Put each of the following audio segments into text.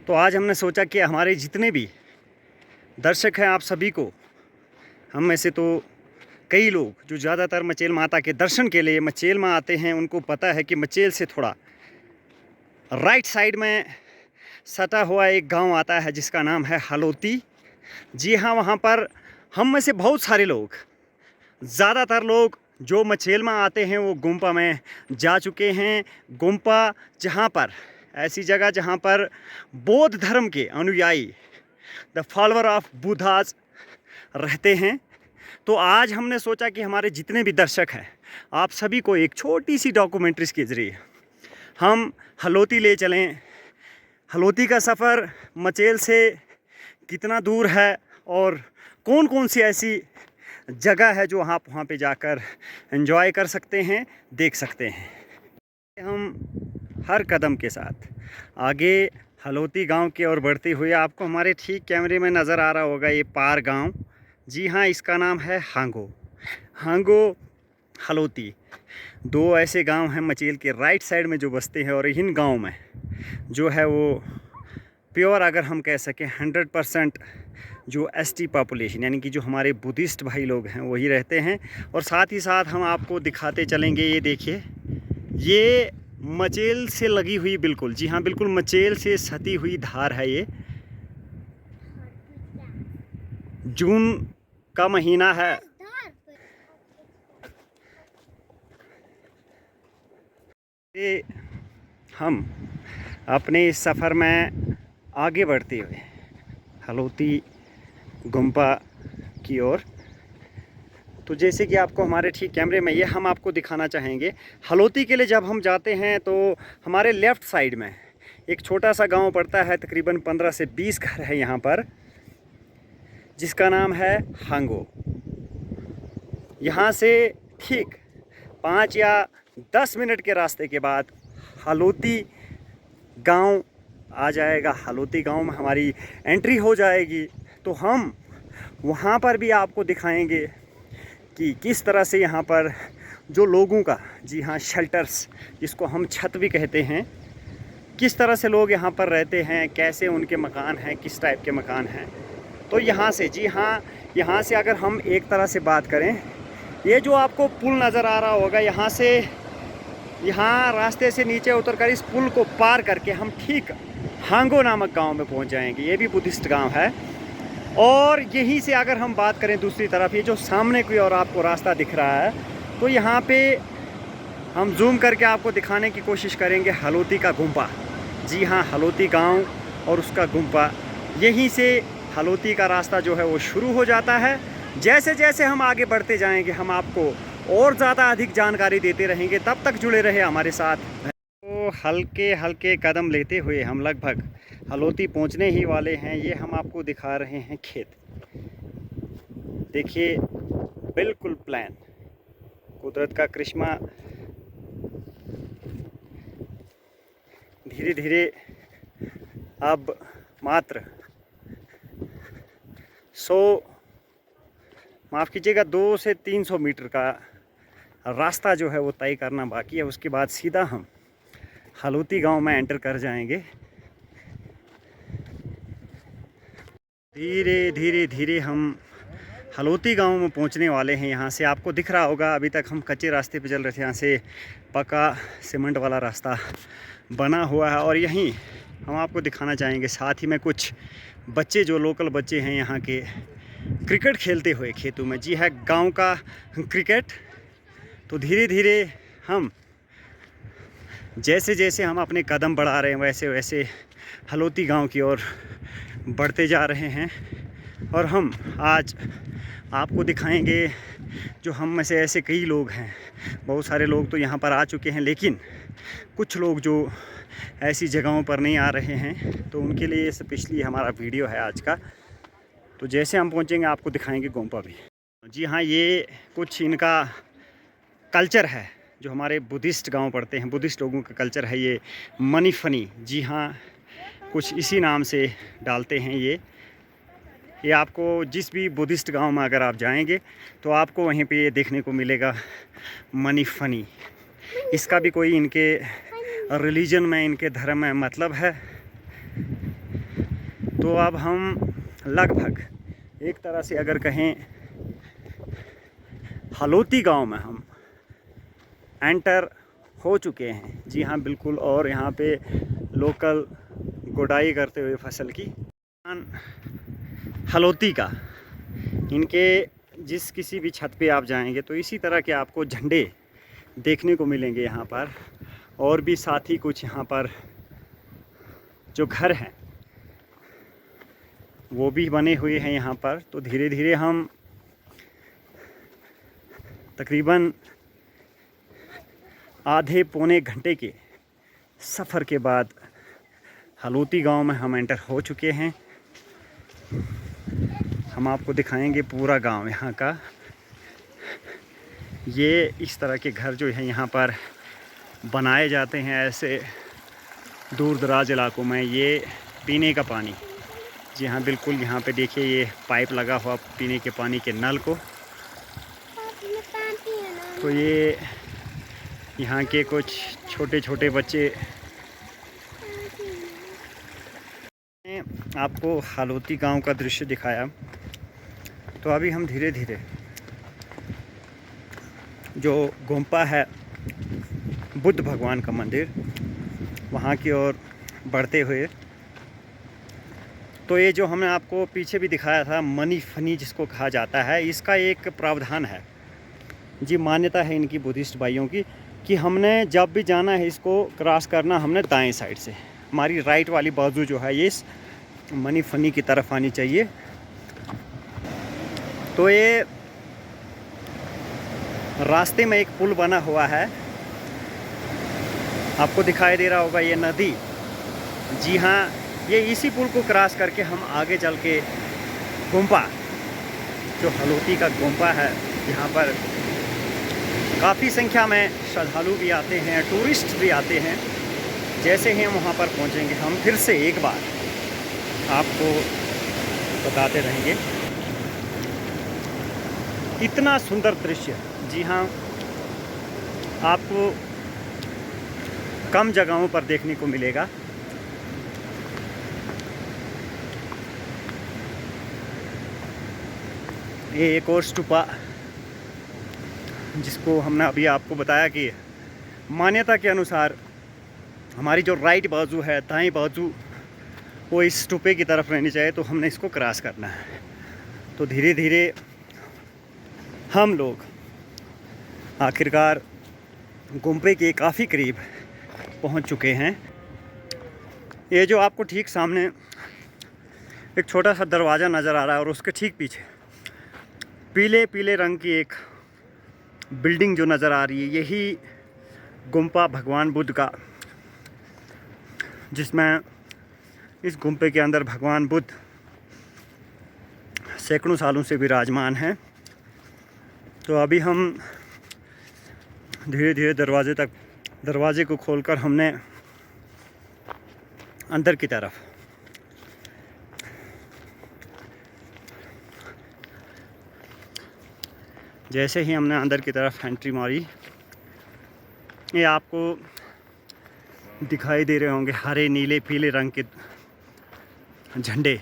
तो आज हमने सोचा कि हमारे जितने भी दर्शक हैं, आप सभी को, हम में से तो कई लोग जो ज़्यादातर मचेल माता के दर्शन के लिए मचेल में आते हैं, उनको पता है कि मचेल से थोड़ा राइट साइड में सटा हुआ एक गांव आता है जिसका नाम है हलोती। जी हाँ, वहाँ पर हम में से बहुत सारे लोग, ज़्यादातर लोग जो मचेल में आते हैं वो गुम्पा में जा चुके हैं। गुम्पा जहाँ पर ऐसी जगह जहाँ पर बौद्ध धर्म के अनुयायी, द फॉलोअर ऑफ बुद्धाज रहते हैं। तो आज हमने सोचा कि हमारे जितने भी दर्शक हैं, आप सभी को एक छोटी सी डॉक्यूमेंट्रीज के ज़रिए हम हलोती ले चलें। हलोती का सफ़र मचेल से कितना दूर है और कौन कौन सी ऐसी जगह है जो आप वहाँ पे जाकर एंजॉय कर सकते हैं, देख सकते हैं। हम हर कदम के साथ आगे हलोती गांव की ओर बढ़ते हुए, आपको हमारे ठीक कैमरे में नज़र आ रहा होगा ये पार गांव। जी हाँ, इसका नाम है हांगो। हांगो हलोती दो ऐसे गांव हैं मचेल के राइट साइड में जो बसते हैं, और इन गांव में जो है वो प्योर, अगर हम कह सकें 100% जो एसटी पॉपुलेशन, यानी कि जो हमारे बुद्धिस्ट भाई लोग हैं वही रहते हैं। और साथ ही साथ हम आपको दिखाते चलेंगे, ये देखिए, ये मचेल से लगी हुई, बिल्कुल, जी हाँ, बिल्कुल मचेल से सटी हुई धार है। ये जून का महीना है। ये हम अपने इस सफ़र में आगे बढ़ते हुए हलोती गुम्पा की ओर, तो जैसे कि आपको हमारे ठीक कैमरे में ये हम आपको दिखाना चाहेंगे, हलोती के लिए जब हम जाते हैं तो हमारे लेफ़्ट साइड में एक छोटा सा गांव पड़ता है, तकरीबन 15 से 20 घर है यहाँ पर, जिसका नाम है हांगो। यहाँ से ठीक 5 या 10 मिनट के रास्ते के बाद हलोती गांव आ जाएगा। हलोती गांव में हमारी एंट्री हो जाएगी। तो हम वहाँ पर भी आपको दिखाएंगे कि किस तरह से यहाँ पर जो लोगों का, जी हाँ, शेल्टर्स जिसको हम छत भी कहते हैं, किस तरह से लोग यहाँ पर रहते हैं, कैसे उनके मकान हैं, किस टाइप के मकान हैं। तो यहाँ से, जी हाँ, यहाँ से अगर हम एक तरह से बात करें, ये जो आपको पुल नज़र आ रहा होगा, यहाँ से, यहाँ रास्ते से नीचे उतरकर इस पुल को पार करके हम ठीक हांगो नामक गांव में पहुंच जाएंगे। ये भी बुद्धिस्ट गांव है। और यहीं से अगर हम बात करें दूसरी तरफ, ये जो सामने की ओर आपको रास्ता दिख रहा है, तो यहाँ पे हम जूम करके आपको दिखाने की कोशिश करेंगे हलोती का गुम्पा। जी हाँ, हलोती गांव और उसका गुम्पा, यहीं से हलोती का रास्ता जो है वो शुरू हो जाता है। जैसे जैसे हम आगे बढ़ते जाएंगे, हम आपको और ज़्यादा अधिक जानकारी देते रहेंगे। तब तक जुड़े रहे हमारे साथ। तो हल्के हल्के कदम लेते हुए हम लगभग हलोती पहुंचने ही वाले हैं। ये हम आपको दिखा रहे हैं खेत, देखिए, बिल्कुल प्लान, कुदरत का करिश्मा। धीरे धीरे अब मात्र 100, माफ़ कीजिएगा, 200 से 300 मीटर का रास्ता जो है वो तय करना बाकी है। उसके बाद सीधा हम हलोती गांव में एंटर कर जाएंगे। धीरे धीरे धीरे हम हलोती गांव में पहुंचने वाले हैं। यहाँ से आपको दिख रहा होगा, अभी तक हम कच्चे रास्ते पे चल रहे थे, यहाँ से पक्का सीमेंट वाला रास्ता बना हुआ है। और यहीं हम आपको दिखाना चाहेंगे, साथ ही में कुछ बच्चे, जो लोकल बच्चे हैं यहाँ के, क्रिकेट खेलते हुए खेतों में। जी है, गांव का क्रिकेट। तो धीरे धीरे हम, जैसे जैसे हम अपने कदम बढ़ा रहे हैं, वैसे वैसे हलोती गांव की ओर बढ़ते जा रहे हैं। और हम आज आपको दिखाएंगे, जो हम में से ऐसे कई लोग हैं, बहुत सारे लोग तो यहाँ पर आ चुके हैं, लेकिन कुछ लोग जो ऐसी जगहों पर नहीं आ रहे हैं, तो उनके लिए स्पेशली हमारा वीडियो है आज का। तो जैसे हम पहुँचेंगे आपको दिखाएंगे गुम्पा भी। जी हाँ, ये कुछ इनका कल्चर है, जो हमारे बुद्धिस्ट गांव पड़ते हैं, बुद्धिस्ट लोगों का कल्चर है ये मनी फनी। जी हाँ, कुछ इसी नाम से डालते हैं ये आपको जिस भी बुद्धिस्ट गांव में अगर आप जाएंगे तो आपको वहीं पे ये देखने को मिलेगा, मनी फनी। इसका भी कोई इनके रिलीजन में, इनके धर्म में मतलब है। तो अब हम लगभग एक तरह से अगर कहें हलोती गांव में हम एंटर हो चुके हैं। जी हाँ बिल्कुल। और यहाँ पे लोकल गुडाई करते हुए फसल की हलोती का, इनके जिस किसी भी छत पे आप जाएंगे तो इसी तरह के आपको झंडे देखने को मिलेंगे यहाँ पर। और भी साथ ही कुछ यहाँ पर जो घर हैं वो भी बने हुए हैं यहाँ पर। तो धीरे धीरे हम तकरीबन आधे पौने घंटे के सफ़र के बाद हलोती गांव में हम एंटर हो चुके हैं। हम आपको दिखाएंगे पूरा गांव यहाँ का। ये इस तरह के घर जो है यहाँ पर बनाए जाते हैं ऐसे दूर दराज इलाकों में। ये पीने का पानी, जी हाँ बिल्कुल। यहाँ पे देखिए ये पाइप लगा हुआ पीने के पानी के नल को। तो ये यहाँ के कुछ छोटे छोटे बच्चे आपको हलोती गांव का दृश्य दिखाया। तो अभी हम धीरे धीरे जो गोम्पा है बुद्ध भगवान का मंदिर, वहाँ की ओर बढ़ते हुए, तो ये जो हमने आपको पीछे भी दिखाया था मनी फनी जिसको कहा जाता है, इसका एक प्रावधान है जी। मान्यता है इनकी बुद्धिस्ट भाइयों की कि हमने जब भी जाना है इसको क्रॉस करना हमने दाएं साइड से, हमारी राइट वाली बाजू जो है ये इस मनी फनी की तरफ आनी चाहिए। तो ये रास्ते में एक पुल बना हुआ है, आपको दिखाई दे रहा होगा ये नदी। जी हाँ, ये इसी पुल को क्रॉस करके हम आगे चल के गोम्पा, जो हलोती का गोम्पा है, यहाँ पर काफ़ी संख्या में श्रद्धालु भी आते हैं, टूरिस्ट भी आते हैं। जैसे ही हम वहाँ पर पहुँचेंगे हम फिर से एक बार आपको बताते रहेंगे। इतना सुंदर दृश्य, जी हाँ, आपको कम जगहों पर देखने को मिलेगा। ये एक और स्तूपा जिसको हमने अभी आपको बताया कि मान्यता के अनुसार हमारी जो राइट बाजू है, दाएं बाजू, वो इस स्तूपे की तरफ रहनी चाहिए। तो हमने इसको क्रॉस करना है। तो धीरे धीरे हम लोग आखिरकार गोम्पे के काफ़ी करीब पहुंच चुके हैं। ये जो आपको ठीक सामने एक छोटा सा दरवाज़ा नज़र आ रहा है और उसके ठीक पीछे पीले पीले रंग की एक बिल्डिंग जो नज़र आ रही है, यही गोम्पा भगवान बुद्ध का, जिसमें इस गुम्पे के अंदर भगवान बुद्ध सैकड़ों सालों से विराजमान हैं। तो अभी हम धीरे धीरे दरवाजे को खोलकर हमने अंदर की तरफ जैसे ही हमने अंदर की तरफ एंट्री मारी, ये आपको दिखाई दे रहे होंगे हरे नीले पीले रंग के झंडे।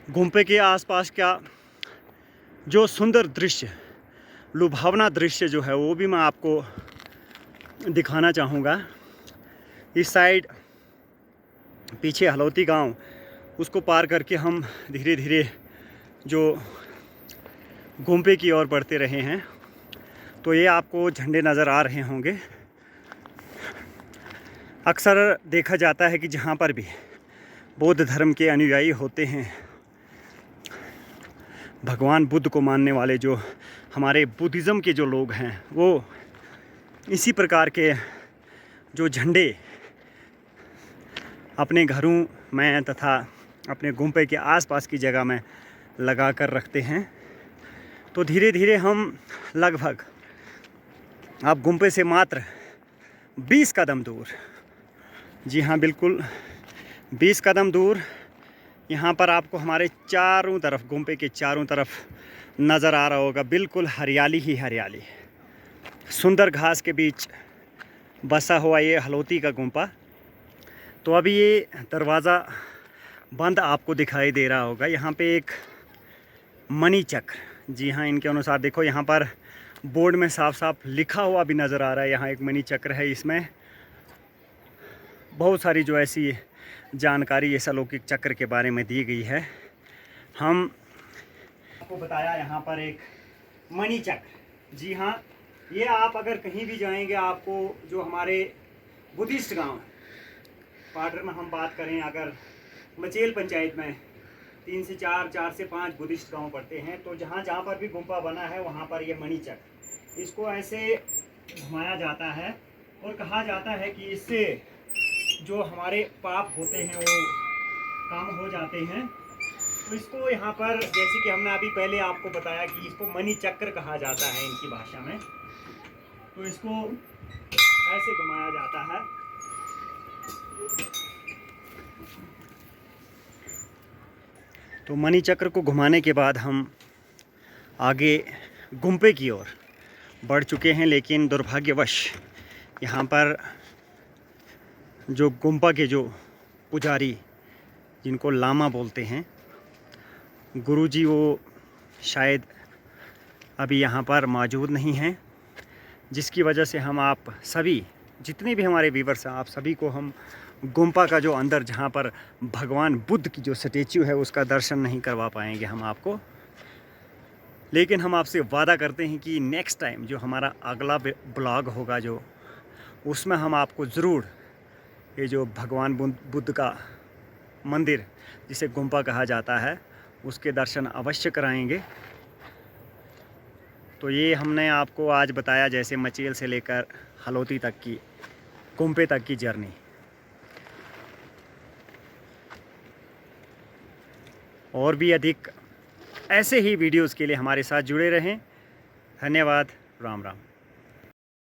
गुम्पे के आसपास का जो सुंदर दृश्य, लुभावना दृश्य जो है वो भी मैं आपको दिखाना चाहूँगा। इस साइड पीछे हलोती गांव, उसको पार करके हम धीरे धीरे जो गुम्पे की ओर बढ़ते रहे हैं। तो ये आपको झंडे नज़र आ रहे होंगे। अक्सर देखा जाता है कि जहाँ पर भी बौद्ध धर्म के अनुयायी होते हैं, भगवान बुद्ध को मानने वाले जो हमारे बुद्धिज़्म के जो लोग हैं, वो इसी प्रकार के जो झंडे अपने घरों में तथा अपने गुम्पे के आसपास की जगह में लगा कर रखते हैं। तो धीरे धीरे हम लगभग आप गुम्पे से मात्र 20 कदम दूर, जी हाँ बिल्कुल 20 कदम दूर यहाँ पर आपको हमारे चारों तरफ, गुम्पे के चारों तरफ नज़र आ रहा होगा, बिल्कुल हरियाली ही हरियाली। सुंदर घास के बीच बसा हुआ ये हलोती का गुम्पा। तो अभी ये दरवाज़ा बंद आपको दिखाई दे रहा होगा। यहाँ पे एक मणि चक्र, जी हाँ, इनके अनुसार देखो यहाँ पर बोर्ड में साफ साफ लिखा हुआ भी नज़र आ रहा है। यहाँ एक मणि चक्र है, इसमें बहुत सारी जो ऐसी जानकारी इस अलौकिक चक्र के बारे में दी गई है। हम आपको बताया यहाँ पर एक मणि चक्र, जी हाँ, ये आप अगर कहीं भी जाएंगे आपको जो हमारे बुद्धिस्ट गांव पाडर में हम बात करें, अगर मचेल पंचायत में 3 से 4, 4 से 5 बुद्धिस्ट गांव पड़ते हैं, तो जहाँ जहाँ पर भी गुम्पा बना है वहाँ पर ये मणि चक्र, इसको ऐसे घुमाया जाता है और कहा जाता है कि इससे जो हमारे पाप होते हैं वो काम हो जाते हैं। तो इसको यहाँ पर, जैसे कि हमने अभी पहले आपको बताया कि इसको मणि चक्र कहा जाता है इनकी भाषा में, तो इसको ऐसे घुमाया जाता है। तो मणि चक्र को घुमाने के बाद हम आगे गुम्पे की ओर बढ़ चुके हैं, लेकिन दुर्भाग्यवश यहाँ पर जो गुम्पा के जो पुजारी, जिनको लामा बोलते हैं, गुरुजी, वो शायद अभी यहाँ पर मौजूद नहीं हैं, जिसकी वजह से हम आप सभी, जितने भी हमारे व्यूअर्स हैं, आप सभी को हम गुम्पा का जो अंदर, जहाँ पर भगवान बुद्ध की जो स्टैच्यू है, उसका दर्शन नहीं करवा पाएंगे हम आपको। लेकिन हम आपसे वादा करते हैं कि नेक्स्ट टाइम जो हमारा अगला ब्लॉग होगा, जो उसमें हम आपको ज़रूर ये जो भगवान बुद्ध का मंदिर, जिसे गुम्पा कहा जाता है, उसके दर्शन अवश्य कराएंगे। तो ये हमने आपको आज बताया, जैसे मचेल से लेकर हलोती तक की, गुम्पे तक की जर्नी। और भी अधिक ऐसे ही वीडियोस के लिए हमारे साथ जुड़े रहें। धन्यवाद। राम राम।